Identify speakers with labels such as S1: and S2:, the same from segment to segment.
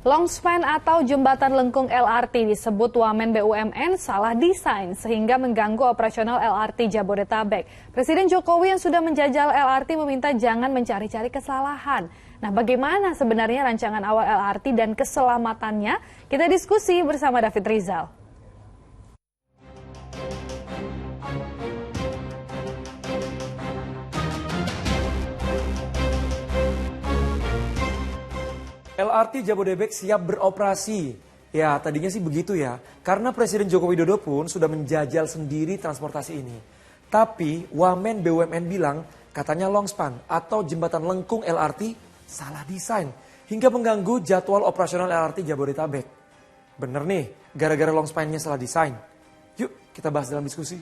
S1: Longspan atau jembatan lengkung LRT disebut Wamen BUMN salah desain sehingga mengganggu operasional LRT Jabodetabek. Presiden Jokowi yang sudah menjajal LRT meminta jangan mencari-cari kesalahan. Nah, bagaimana sebenarnya rancangan awal LRT dan keselamatannya? Kita diskusi bersama David Rizal.
S2: LRT Jabodebek siap beroperasi. Ya, tadinya sih begitu ya. Karena Presiden Joko Widodo pun sudah menjajal sendiri transportasi ini. Tapi Wamen BUMN bilang katanya longspan atau jembatan lengkung LRT salah desain hingga mengganggu jadwal operasional LRT Jabodetabek. Bener nih, gara-gara longspannya salah desain. Yuk kita bahas dalam diskusi.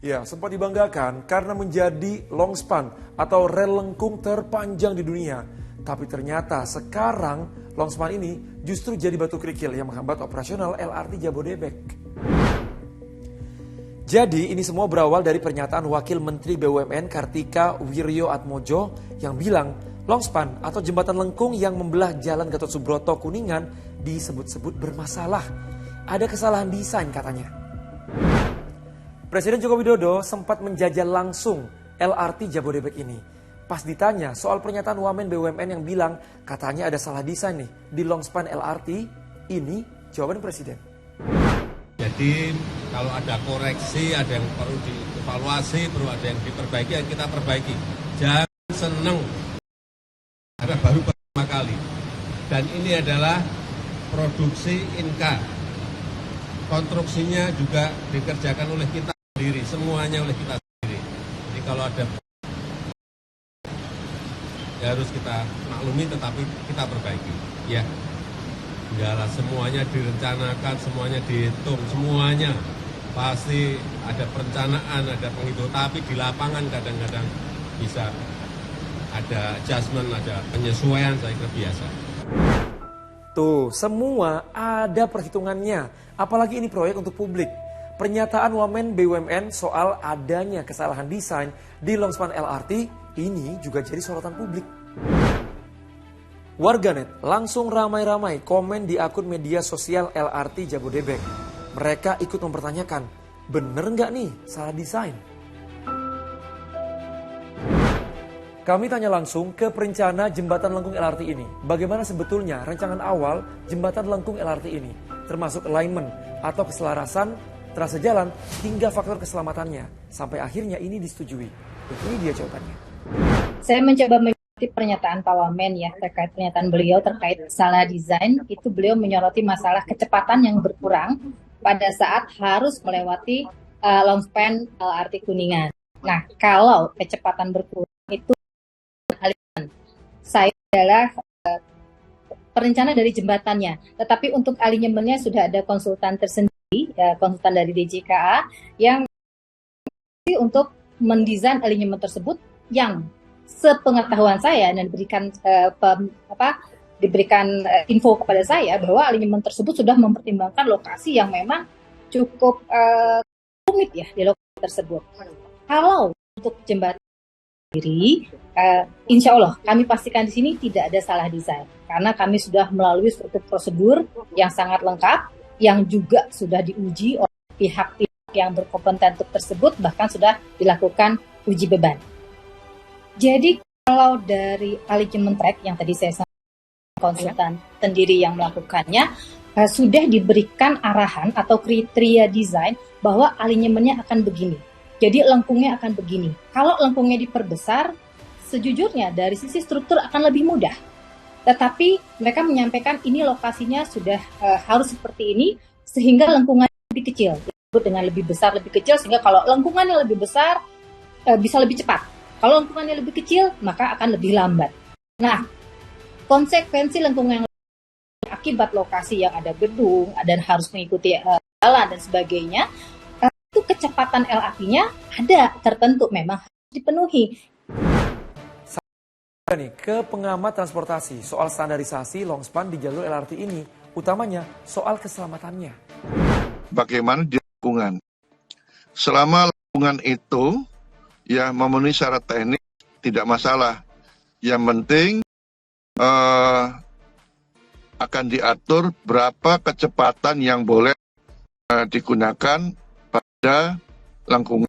S2: Ya, sempat dibanggakan karena menjadi longspan atau rel lengkung terpanjang di dunia. Tapi ternyata sekarang longspan ini justru jadi batu kerikil yang menghambat operasional LRT Jabodebek. Jadi ini semua berawal dari pernyataan Wakil Menteri BUMN Kartika Wirjoatmojo yang bilang longspan atau jembatan lengkung yang membelah Jalan Gatot Subroto Kuningan disebut-sebut bermasalah. Ada kesalahan desain katanya. Presiden Joko Widodo sempat menjajal langsung LRT Jabodebek ini. Pas ditanya soal pernyataan Wamen BUMN yang bilang katanya ada salah desain nih di longspan LRT, ini jawaban Presiden.
S3: Jadi kalau ada koreksi, ada yang perlu dievaluasi, perlu ada yang diperbaiki, yang kita perbaiki. Jangan seneng, karena baru pertama kali. Dan ini adalah produksi Inka. Konstruksinya juga dikerjakan oleh kita sendiri, semuanya oleh kita sendiri. Jadi kalau ada ya harus kita maklumi, tetapi kita perbaiki. Ya, enggaklah semuanya direncanakan, semuanya dihitung, semuanya pasti ada perencanaan, ada penghitungan. Tapi di lapangan kadang-kadang bisa ada adjustment, ada penyesuaian, saya kira biasa.
S2: Tuh, semua ada perhitungannya. Apalagi ini proyek untuk publik. Pernyataan Wamen BUMN soal adanya kesalahan desain di longspan LRT ini juga jadi sorotan publik. Warganet langsung ramai-ramai komen di akun media sosial LRT Jabodebek. Mereka ikut mempertanyakan, bener nggak nih salah desain? Kami tanya langsung ke perencana jembatan lengkung LRT ini. Bagaimana sebetulnya rancangan awal jembatan lengkung LRT ini? Termasuk alignment atau keselarasan, terasa jalan, hingga faktor keselamatannya. Sampai akhirnya ini disetujui. Dan ini dia jawabannya.
S4: Saya mencoba mengikuti pernyataan Pak Wamen ya, terkait pernyataan beliau terkait salah desain. Itu beliau menyoroti masalah kecepatan yang berkurang pada saat harus melewati longspan LRT Kuningan. Nah, kalau kecepatan berkurang itu saya adalah perencana dari jembatannya. Tetapi untuk alignmentnya sudah ada konsultan tersendiri, konsultan dari DJKA yang untuk mendesain alignment tersebut yang sepengetahuan saya dan diberikan info kepada saya bahwa alignment tersebut sudah mempertimbangkan lokasi yang memang cukup rumit ya di lokasi tersebut. Kalau untuk jembatan sendiri, insya Allah kami pastikan di sini tidak ada salah desain karena kami sudah melalui struktur prosedur yang sangat lengkap yang juga sudah diuji oleh pihak-pihak yang berkompeten tersebut, bahkan sudah dilakukan uji beban. Jadi kalau dari alignment track yang tadi saya sampaikan konsultan sendiri yang melakukannya sudah diberikan arahan atau kriteria desain bahwa alignmentnya akan begini. Jadi lengkungnya akan begini. Kalau lengkungnya diperbesar, sejujurnya dari sisi struktur akan lebih mudah. Tetapi mereka menyampaikan ini lokasinya sudah harus seperti ini sehingga lengkungan lebih kecil. Disebut dengan lebih besar, lebih kecil sehingga kalau lengkungannya lebih besar bisa lebih cepat. Kalau lengkungannya lebih kecil maka akan lebih lambat. Nah, konsekuensi lengkungan yang akibat lokasi yang ada gedung dan harus mengikuti jalan dan sebagainya, itu kecepatan LRT-nya ada tertentu memang harus dipenuhi.
S2: Nih, ke pengamat transportasi soal standarisasi longspan di jalur LRT ini, utamanya soal keselamatannya.
S5: Bagaimana di lingkungan? Selama lingkungan itu ya memenuhi syarat teknis tidak masalah. Yang penting akan diatur berapa kecepatan yang boleh digunakan pada lengkungan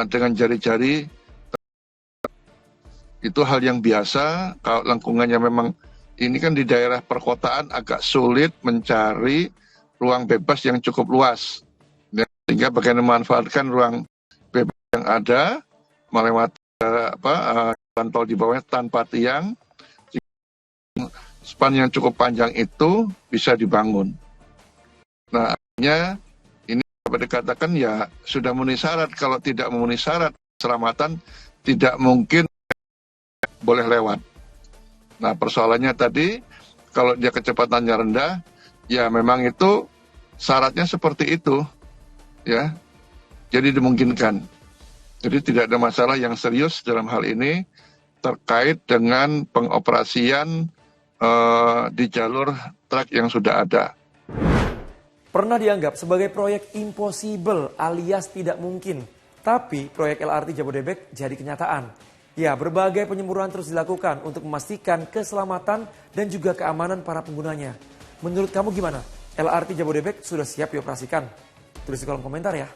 S5: dengan jari-jari. Itu hal yang biasa. Kalau lengkungannya memang ini kan di daerah perkotaan agak sulit mencari ruang bebas yang cukup luas. Sehingga bagaimana memanfaatkan ruang bebas yang ada melewati jalan tol di bawahnya tanpa tiang. Span yang cukup panjang itu bisa dibangun. Nah, artinya ini dapat dikatakan ya sudah memenuhi syarat. Kalau tidak memenuhi syarat keselamatan tidak mungkin boleh lewat. Nah, persoalannya tadi kalau dia kecepatannya rendah, ya memang itu syaratnya seperti itu, ya. Jadi dimungkinkan. Jadi tidak ada masalah yang serius dalam hal ini terkait dengan pengoperasian di jalur trek yang sudah ada.
S2: Pernah dianggap sebagai proyek impossible alias tidak mungkin. Tapi proyek LRT Jabodebek jadi kenyataan. Ya, berbagai penyempurnaan terus dilakukan untuk memastikan keselamatan dan juga keamanan para penggunanya. Menurut kamu gimana? LRT Jabodebek sudah siap dioperasikan? Tulis di kolom komentar ya.